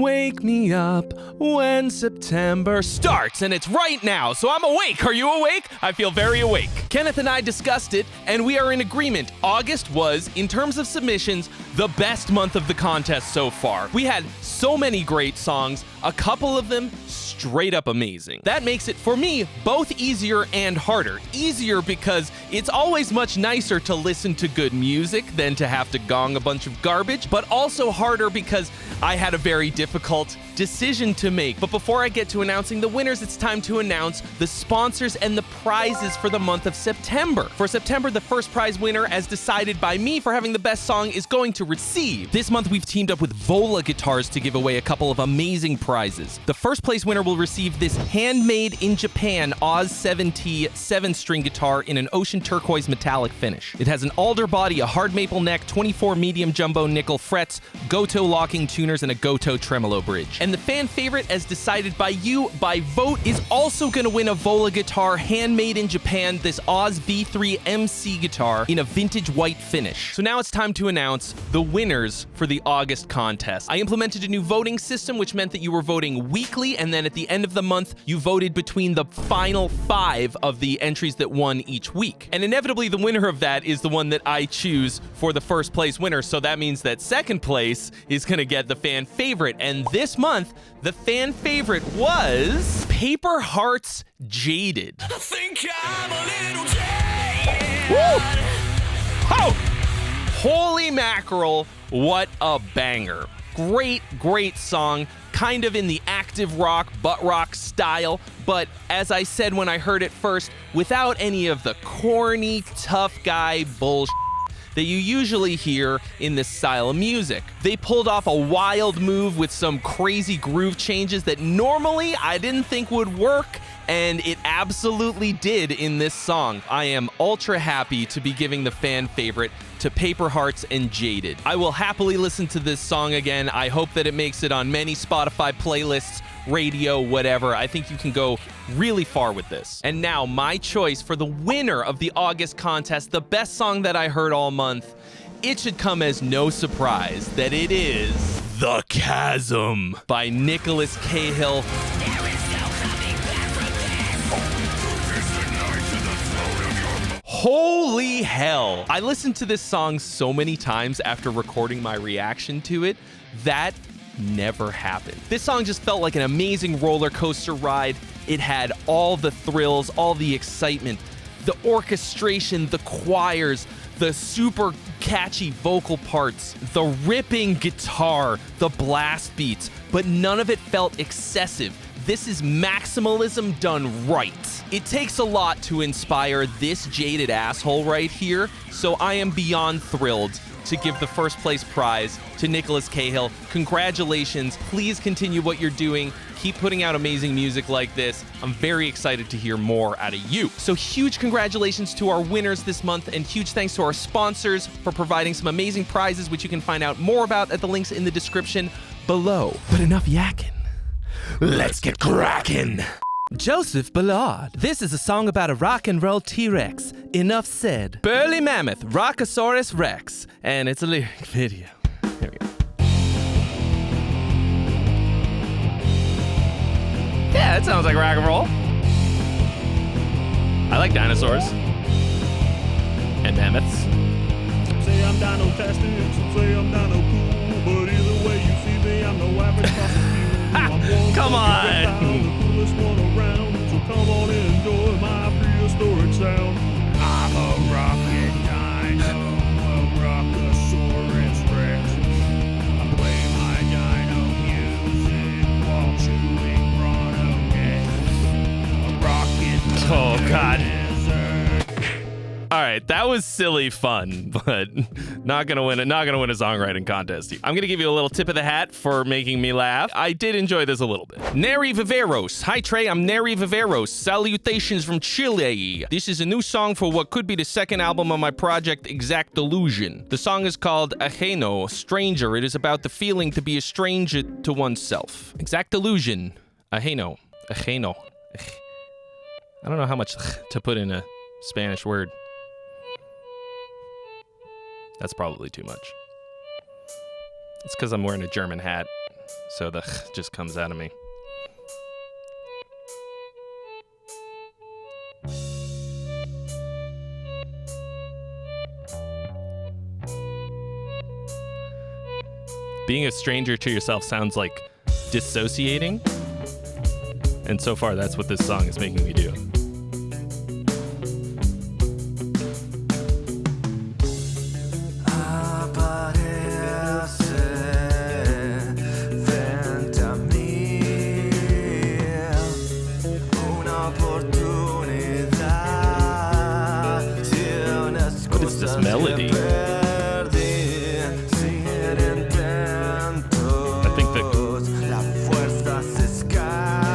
Wake me up when September starts, and it's right now, so I'm awake. Are you awake? I feel very awake. Kenneth and I discussed it, and we are in agreement. August was, in terms of submissions, the best month of the contest so far. We had so many great songs, a couple of them straight up amazing. That makes it, for me, both easier and harder. Easier because it's always much nicer to listen to good music than to have to gong a bunch of garbage, but also harder because I had a very difficult decision to make. But before I get to announcing the winners, it's time to announce the sponsors and the prizes for the month of September. For September, the first prize winner, as decided by me for having the best song, is going to receive. This month, we've teamed up with Vola Guitars to give away a couple of amazing prizes. The first place winner will receive this handmade in Japan Oz 7T 7-string guitar in an Ocean Turquoise Metallic finish. It has an alder body, a hard maple neck, 24 medium jumbo nickel frets, Goto locking tuners, and a Goto tremolo bridge. And the fan favorite, as decided by you by vote, is also going to win a Vola guitar handmade in Japan, this Oz V3 MC guitar in a vintage white finish. So now it's time to announce the winners for the August contest. I implemented a new voting system, which meant that you were voting weekly, and then at the end of the month, you voted between the final 5 of the entries that won each week. And inevitably, the winner of that is the one that I choose for the first place winner. So that means that second place is going to get the fan favorite. And this month, the fan favorite was Paper Hearts Jaded. I think I'm a little jaded. Woo! Oh! Holy mackerel, what a banger. Great song, kind of in the active rock, butt rock style, but as I said when I heard it first, without any of the corny, tough guy bullshit that you usually hear in this style of music. They pulled off a wild move with some crazy groove changes that normally I didn't think would work, and it absolutely did in this song. I am ultra happy to be giving the fan favorite to Paper Hearts and Jaded. I will happily listen to this song again. I hope that it makes it on many Spotify playlists, radio, whatever. I think you can go really far with this. And now, my choice for the winner of the August contest, the best song that I heard all month. It should come as no surprise that it is The Chasm by Nicholas Cahill. Holy hell! I listened to this song so many times after recording my reaction to it, that never happened. This song just felt like an amazing roller coaster ride. It had all the thrills, all the excitement, the orchestration, the choirs, the super catchy vocal parts, the ripping guitar, the blast beats, but none of it felt excessive. This is maximalism done right. It takes a lot to inspire this jaded asshole right here, so I am beyond thrilled to give the first place prize to Nicholas Cahill. Congratulations. Please continue what you're doing. Keep putting out amazing music like this. I'm very excited to hear more out of you. So huge congratulations to our winners this month, and huge thanks to our sponsors for providing some amazing prizes, which you can find out more about at the links in the description below. But enough yakking. Let's get cracking. Joseph Ballard. This is a song about a rock and roll T-Rex. Enough said. Burly Mammoth, Rockosaurus Rex. And it's a lyric video. Here we go. Yeah, that sounds like rock and roll. I like dinosaurs. And mammoths. Some say I'm dino-tastic, some say I'm dino-cool, but either way you see me, I'm no average prostitute. Come on! The coolest one around, so come on and enjoy my prehistoric sound. I'm a rocket dino, a Rockosaurus Rex. I play my dino music while chewing Bronto. A rocket Oh, God. desert. All right, that was silly fun, but not gonna win a songwriting contest. I'm gonna give you a little tip of the hat for making me laugh. I did enjoy this a little bit. Neri Viveros. Hi Trey, I'm Neri Viveros. Salutations from Chile. This is a new song for what could be the second album on my project, Exact Illusion. The song is called Ajeno, Stranger. It is about the feeling to be a stranger to oneself. Exact Illusion. Ajeno. Ajeno. I don't know how much to put in a Spanish word. That's probably too much. It's because I'm wearing a German hat, so the just comes out of me. Being a stranger to yourself sounds like dissociating, and so far that's what this song is making me do. What is this melody?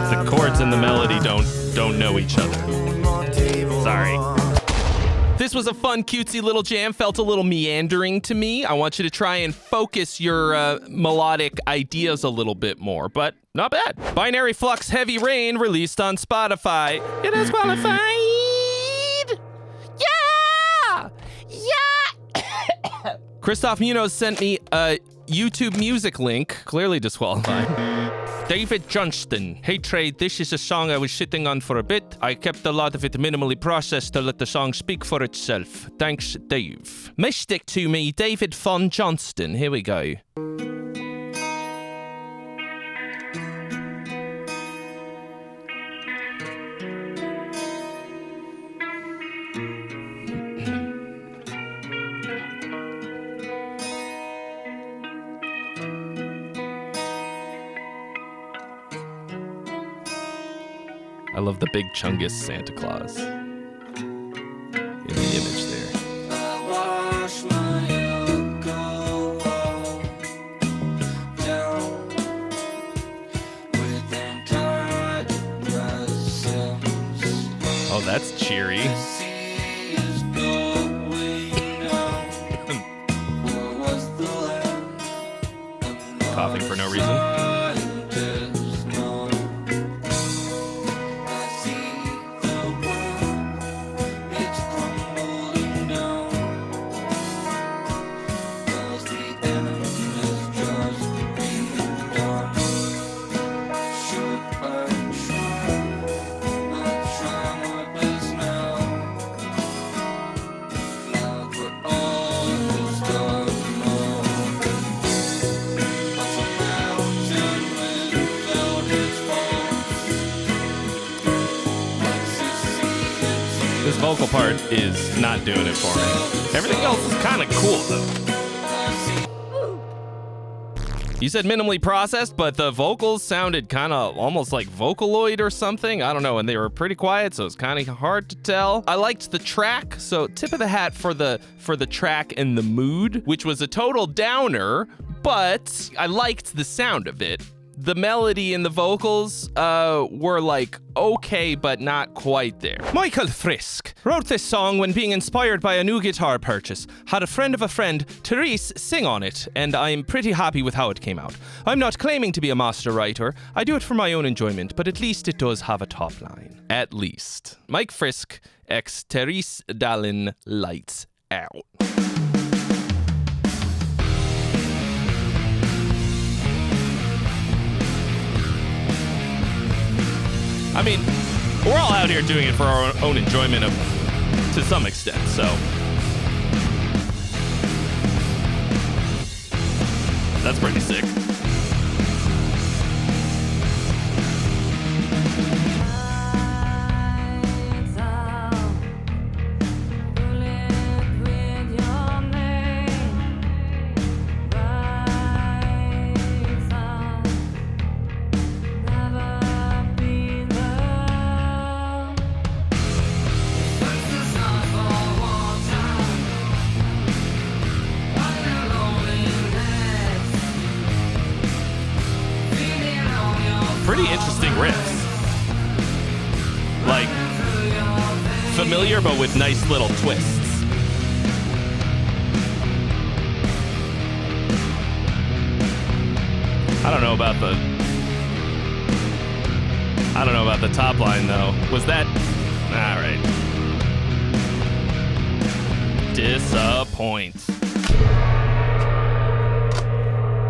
The chords and the melody don't know each other. Sorry. This was a fun, cutesy little jam. Felt a little meandering to me. I want you to try and focus your melodic ideas a little bit more, but not bad. Binary Flux Heavy Rain released on Spotify. It is qualified. Yeah! Yeah! Christoph Munoz sent me a YouTube music link, clearly disqualified. David Johnston. Hey Trey, this is a song I was sitting on for a bit. I kept a lot of it minimally processed to let the song speak for itself. Thanks, Dave. Mystic to me, David Von Johnston. Here we go. I love the big Chungus Santa Claus in the image there. I wash my alcohol down with antidepressants. Oh, that's cheery. The sea is going out. Where was the land? Coughing for no reason. This vocal part is not doing it for me. Everything else is kind of cool, though. You said minimally processed, but the vocals sounded kind of almost like Vocaloid or something. I don't know, and they were pretty quiet, so it's kind of hard to tell. I liked the track, so tip of the hat for the track and the mood, which was a total downer, but I liked the sound of it. The melody and the vocals were like okay, but not quite there. Michael Frisk wrote this song when being inspired by a new guitar purchase. Had a friend of a friend, Therese, sing on it, and I'm pretty happy with how it came out. I'm not claiming to be a master writer. I do it for my own enjoyment, but at least it does have a top line. At least. Mike Frisk, ex Therese Dallin, lights out. I mean, we're all out here doing it for our own enjoyment to some extent, so. That's pretty sick. Pretty interesting riffs. Like, familiar, but with nice little twists. I don't know about the top line, though. Was that... All right. Disappoint.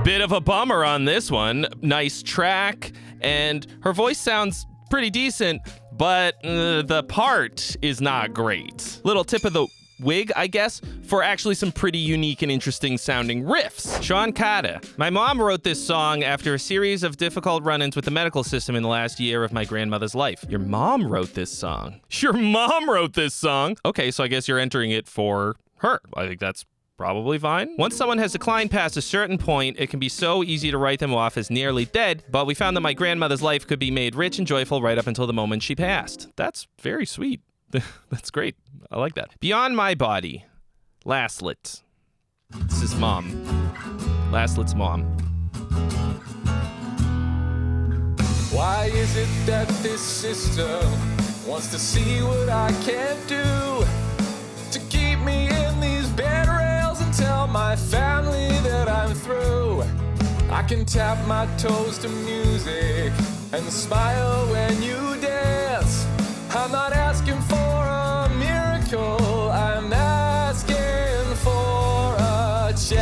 Bit of a bummer on this one. Nice track, and her voice sounds pretty decent, but the part is not great. Little tip of the wig, I guess, for actually some pretty unique and interesting sounding riffs. Sean Carter. My mom wrote this song after a series of difficult run-ins with the medical system in the last year of my grandmother's life. Your mom wrote this song? Your mom wrote this song? Okay, so I guess you're entering it for her. I think that's probably fine. Once someone has declined past a certain point, it can be so easy to write them off as nearly dead, but we found that my grandmother's life could be made rich and joyful right up until the moment she passed. That's very sweet. That's great. I like that. Beyond My Body. Lastlet. This is mom. Lastlet's mom. Why is it that this system wants to see what I can't do? To keep me in these bed rails and tell my family that I'm through. I can tap my toes to music and smile when you dance. I'm not asking for a miracle, I'm asking for a chance.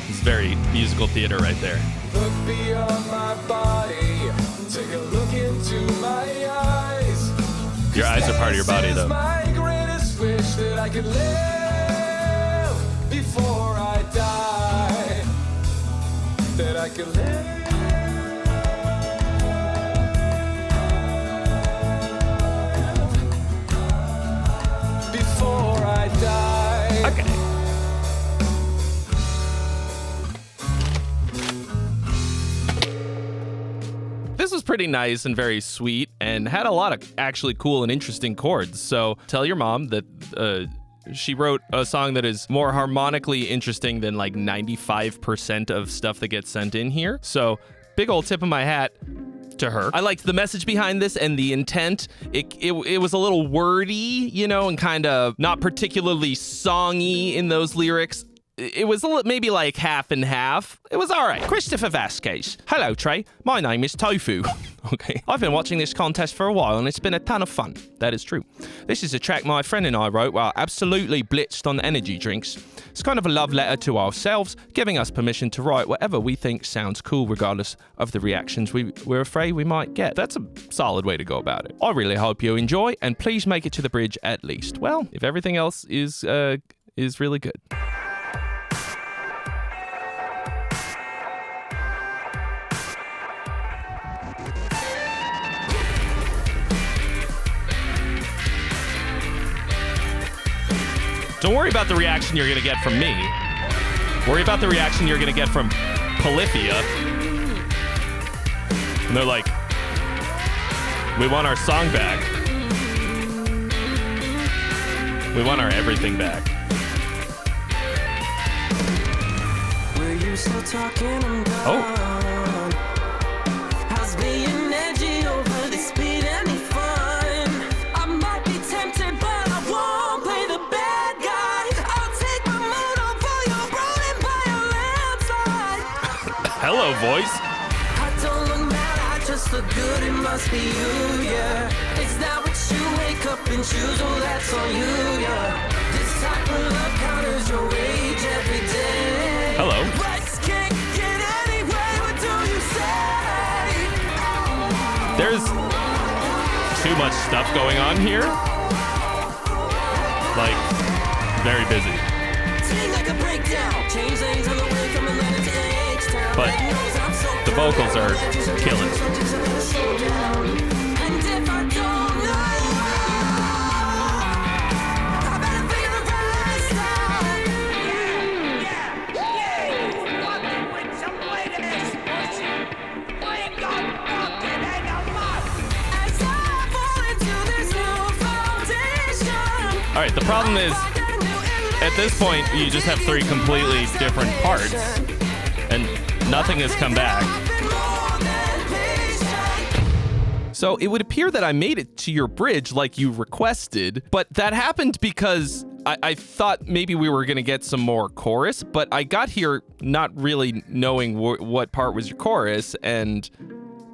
It's very musical theater right there. Look beyond my body, take a look into my eyes. Your eyes are part of your body, though. My greatest wish that I could live before I die. That I could live. Before I die. Okay. This was pretty nice and very sweet and had a lot of actually cool and interesting chords. So tell your mom that she wrote a song that is more harmonically interesting than like 95% of stuff that gets sent in here. So big old tip of my hat to her. I liked the message behind this and the intent. It was a little wordy, you know, and kind of not particularly songy in those lyrics. It was maybe like half and half. It was all right. Christopher Vasquez. Hello, Trey. My name is Tofu. Okay. I've been watching this contest for a while and it's been a ton of fun. That is true. This is a track my friend and I wrote while absolutely blitzed on energy drinks. It's kind of a love letter to ourselves, giving us permission to write whatever we think sounds cool regardless of the reactions we're afraid we might get. That's a solid way to go about it. I really hope you enjoy and please make it to the bridge at least. Well, if everything else is really good. Don't worry about the reaction you're going to get from me. Worry about the reaction you're going to get from Polyphia. And they're like, we want our song back. We want our everything back. Were you still talking? I'm done. Oh. How's being edgy over the speed any fun? I might be tempted, but I won't play the bad guy. I'll take my mood over your rolling by a landslide. Hello, voice. I don't look mad, I just look good, it must be you, yeah. Is that what you wake up and choose? Oh, that's on you, yeah. This type of love counters your rage every day. Hello. Let's kick it anyway, what do you say? There's too much stuff going on here. Like, very busy. Seems like a breakdown. Change lanes on the way from Atlanta to H-Town. But the vocals are killing. And if I don't know, I better figure the right style. As I fall into this new foundation. All right, the problem is, at this point, you just have three completely different parts, and nothing has come back. So it would appear that I made it to your bridge like you requested, but that happened because I thought maybe we were going to get some more chorus, but I got here not really knowing what part was your chorus, and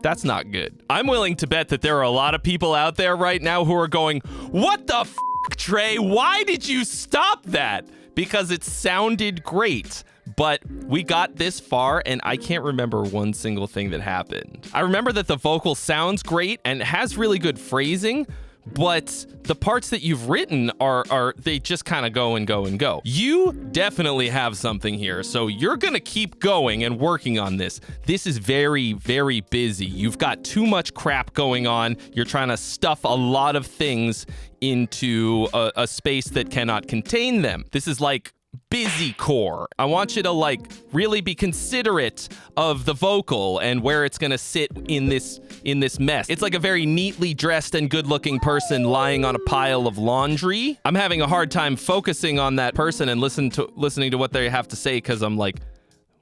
that's not good. I'm willing to bet that there are a lot of people out there right now who are going, what the f***, Trey? Why did you stop that? because it sounded great. But we got this far, and I can't remember one single thing that happened. I remember that the vocal sounds great and has really good phrasing, but the parts that you've written are they just kind of go and go and go. You definitely have something here, so you're gonna keep going and working on this. This is very, very busy. You've got too much crap going on. You're trying to stuff a lot of things into a space that cannot contain them. This is like busy core. I want you to like really be considerate of the vocal and where it's gonna sit in this mess. It's like a very neatly dressed and good-looking person lying on a pile of laundry. I'm having a hard time focusing on that person and listening to what they have to say because I'm like,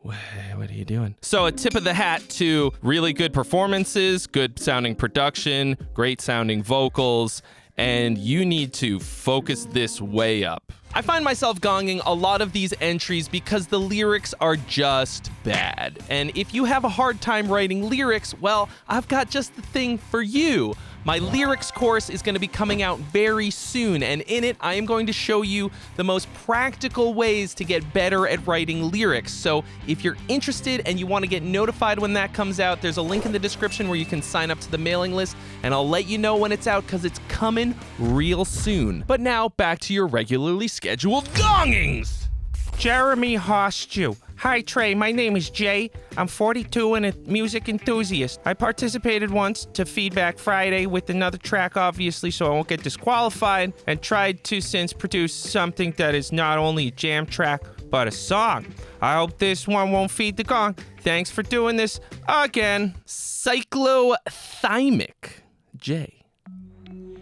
what are you doing? So a tip of the hat to really good performances, good sounding production, great sounding vocals, and you need to focus this way up. I find myself gonging a lot of these entries because the lyrics are just bad. And if you have a hard time writing lyrics, well, I've got just the thing for you. My lyrics course is going to be coming out very soon, and in it, I am going to show you the most practical ways to get better at writing lyrics. So if you're interested and you want to get notified when that comes out, there's a link in the description where you can sign up to the mailing list, and I'll let you know when it's out because it's coming real soon. But now, back to your regularly scheduled gongings! Jeremy Hostu. Hi, Trey. My name is Jay. I'm 42 and a music enthusiast. I participated once to Feedback Friday with another track, obviously, so I won't get disqualified, and tried to since produce something that is not only a jam track, but a song. I hope this one won't feed the gong. Thanks for doing this again. Cyclothymic. Jay.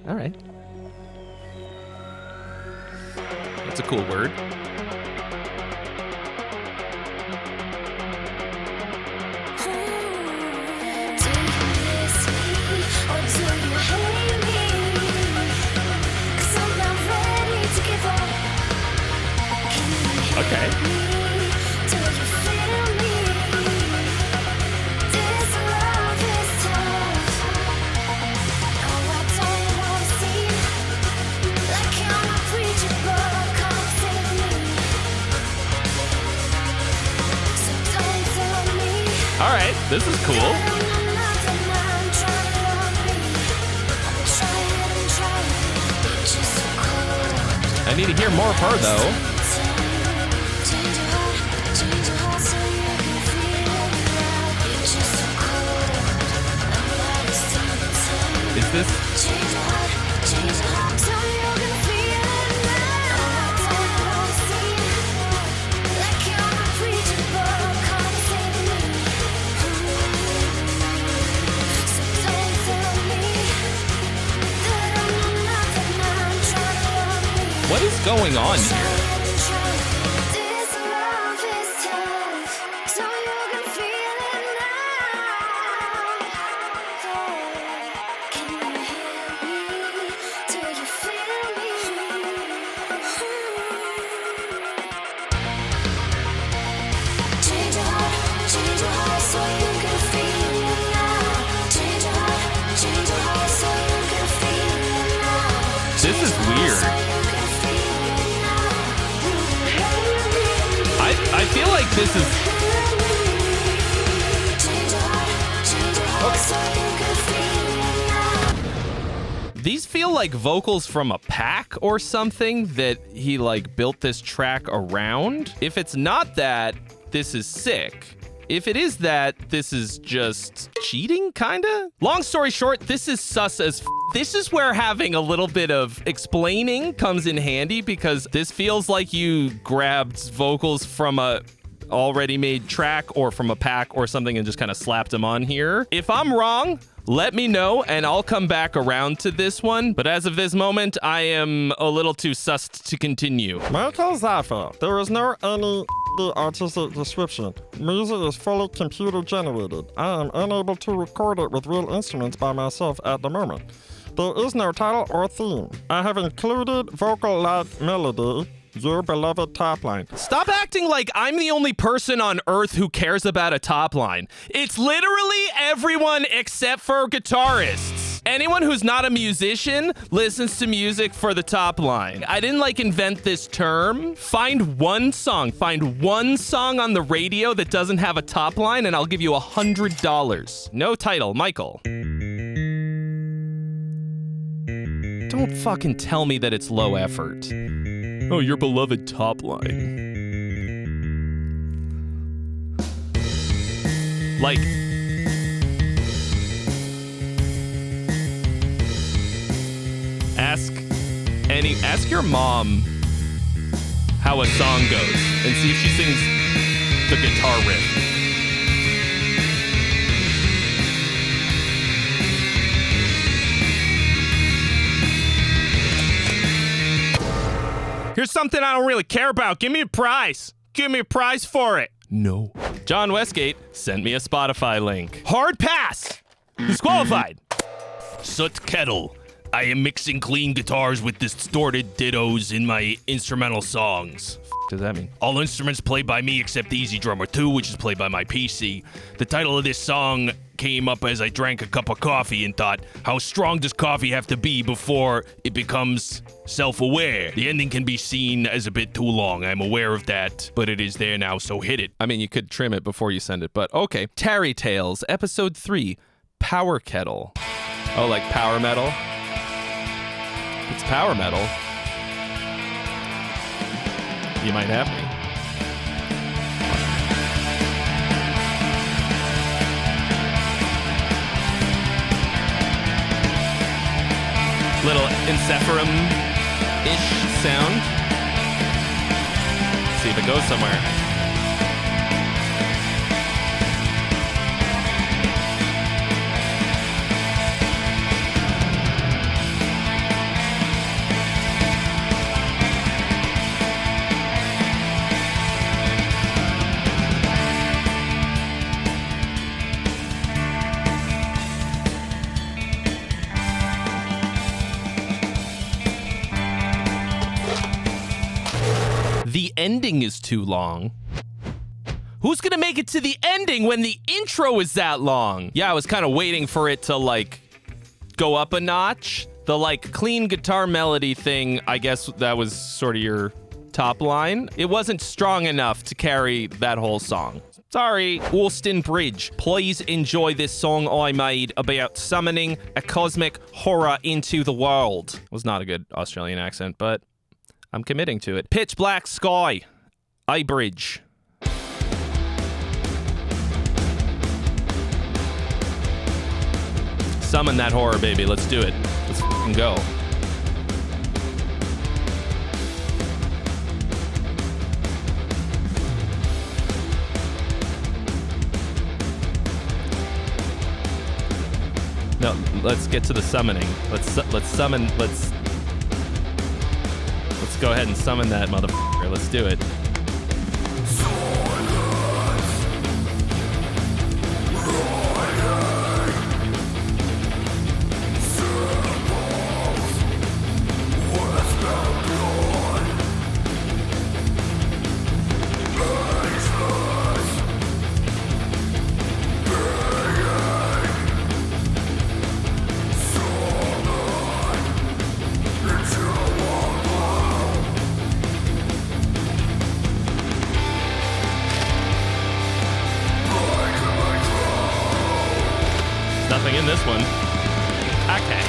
All right. That's a cool word. Okay. All right, this is cool. I need to hear more of her, though. Is this? What is going on here? This is weird. I feel like this is... Okay. These feel like vocals from a pack or something that he like built this track around. If it's not that, this is sick. If it is that, this is just cheating, kinda? Long story short, this is sus as f. This is where having a little bit of explaining comes in handy because this feels like you grabbed vocals from a already made track or from a pack or something and just kind of slapped them on here. If I'm wrong, let me know and I'll come back around to this one. But as of this moment, I am a little too sussed to continue. Michael Xavier, there is no any artistic description. Music is fully computer generated. I am unable to record it with real instruments by myself at the moment. There is no title or theme. I have included vocal-like melody, your beloved top line. Stop acting like I'm the only person on earth who cares about a top line. It's literally everyone except for guitarists. Anyone who's not a musician listens to music for the top line. I didn't like invent this term. Find one song on the radio that doesn't have a top line and I'll give you $100. No title, Michael. Don't fucking tell me that it's low effort. Oh, your beloved top line. Like, ask your mom how a song goes and see if she sings the guitar riff. Here's something I don't really care about. Give me a prize. Give me a prize for it. No. John Westgate sent me a Spotify link. Hard pass. Disqualified. Soot Kettle. I am mixing clean guitars with distorted dittos in my instrumental songs. Does that mean? All instruments played by me except the Easy Drummer 2, which is played by my PC. The title of this song came up as I drank a cup of coffee and thought, how strong does coffee have to be before it becomes self-aware? The ending can be seen as a bit too long. I'm aware of that, but it is there now, so hit it. I mean, you could trim it before you send it, but okay. Tarry Tales, Episode 3, Power Kettle. Oh, like power metal? It's power metal. You might have me. Little Encephalum-ish sound. See if it goes somewhere. The ending is too long. Who's gonna make it to the ending when the intro is that long? Yeah, I was kind of waiting for it to, like, go up a notch. The, like, clean guitar melody thing, I guess that was sort of your top line. It wasn't strong enough to carry that whole song. Sorry. Austin Bridge, please enjoy this song I made about summoning a cosmic horror into the world. Was not a good Australian accent, but I'm committing to it. Pitch Black Sky, iBridge. Summon that horror, baby. Let's do it. Let's f***ing go. No, let's get to the summoning. Let's summon. Let's go ahead and summon that motherfucker. Let's do it. Nothing in this one. Okay.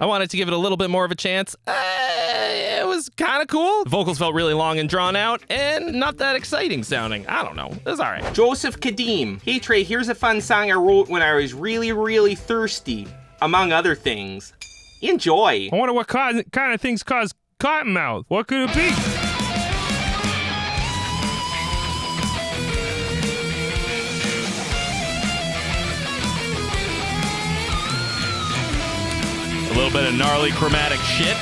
I wanted to give it a little bit more of a chance. It was kind of cool. The vocals felt really long and drawn out and not that exciting sounding. I don't know. It was all right. Joseph Kadim. Hey, Trey, here's a fun song I wrote when I was really, really thirsty, among other things. Enjoy. I wonder what kind of things cause cottonmouth. What could it be? A little bit of gnarly chromatic shit.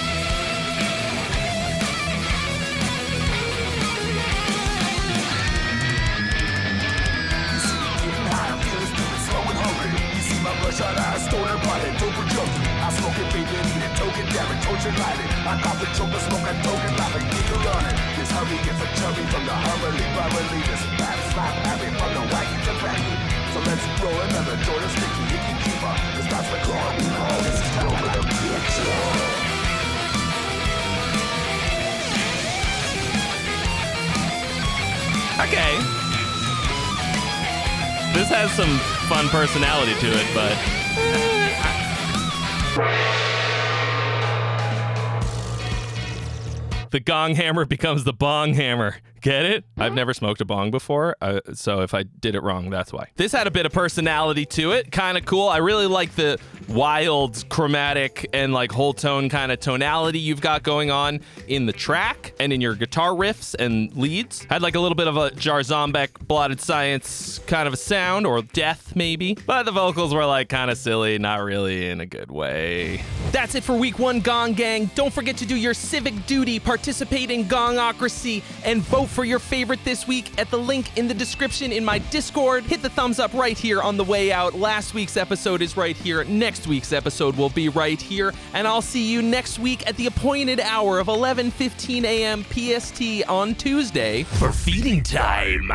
let's roll another joint of sticky icky Jiva. Cause that's the club we call this town with a bitch. Okay. This has some fun personality to it, but... The gong hammer becomes the bong hammer. Get it? I've never smoked a bong before, so if I did it wrong, that's why. This had a bit of personality to it. Kind of cool. I really like the wild, chromatic, and like whole tone kind of tonality you've got going on in the track and in your guitar riffs and leads. Had like a little bit of a Jarzombek, Blotted Science kind of a sound, or Death maybe. But the vocals were like kind of silly, not really in a good way. That's it for week 1 Gong Gang. Don't forget to do your civic duty, participate in Gongocracy, and vote for your favorite this week at the link in the description in my Discord. Hit the thumbs up right here on the way out. Last week's episode is right here. Next week's episode will be right here. And I'll see you next week at the appointed hour of 11:15 a.m. PST on Tuesday for feeding time.